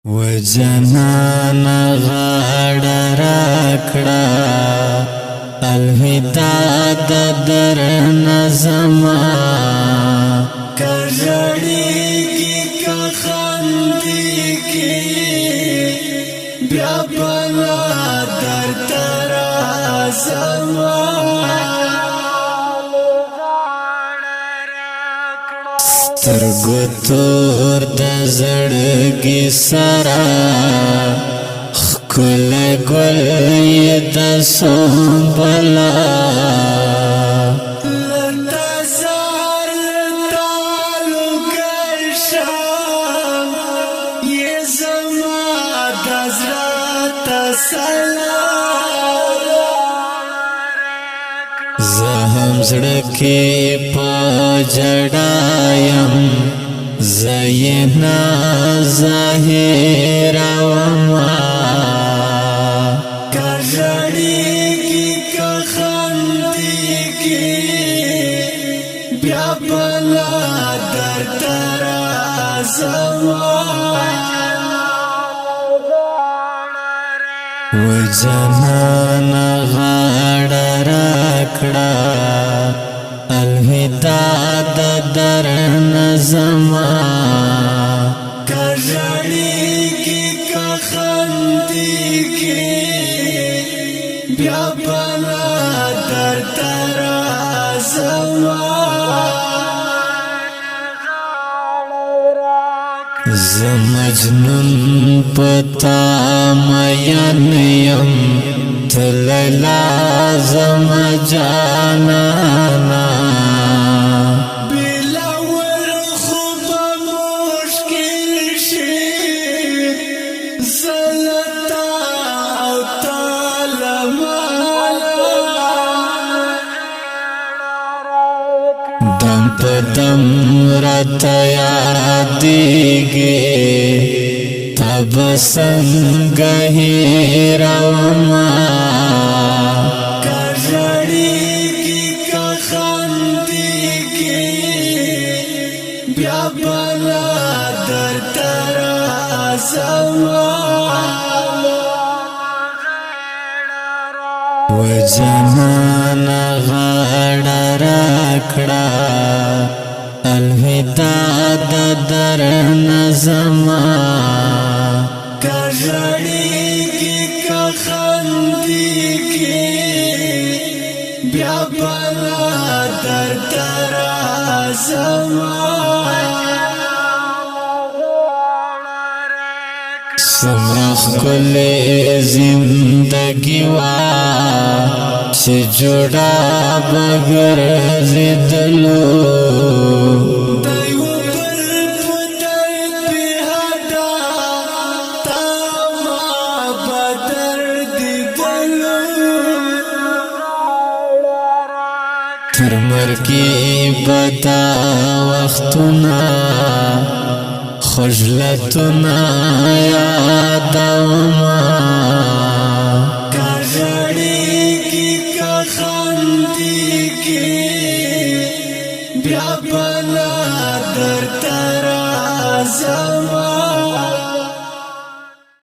و جنان غاړه راکړه الوداع د درنه زما که ژړېږي که خندېږي بیا بلا درته راځمه سترګو تور د زړګي سره ښکلی ګل یې د سنبله له تزار تعلق شم یې زما د زړه تسله زه هم زړه کې په جړا یم زه یې ناظاهره ومه که ژړېږي که خندېږي بیا بلا درته راځمه و جانانه غاړه راکړه الوداع د درنه زما که ژړېږي که خندېږي بیا بلا درته راځمه زه مجنون په تا مین یم ته لیلا زما جانانا بلاول خو به مشکل شي زه له تا او تا له ماله دم په دم راته یادېږي ته به څنګه هېرومه که ژړېږي که خندېږي بیا بلا درته راځمه و جانانه غاړه راکړه الوداع د درنه زما که ژړېږي که خندېږي بیا بلا درته راځمه څومره ښکلې زندګي وه چې جوړه به ګرځېدلو د یو بل په درد بېحده تا ما به دردېدلو تر مرګې به دا وختونه خجلتونه یادومه که ژړېږي که خندېږي بیا بلا درته راځمه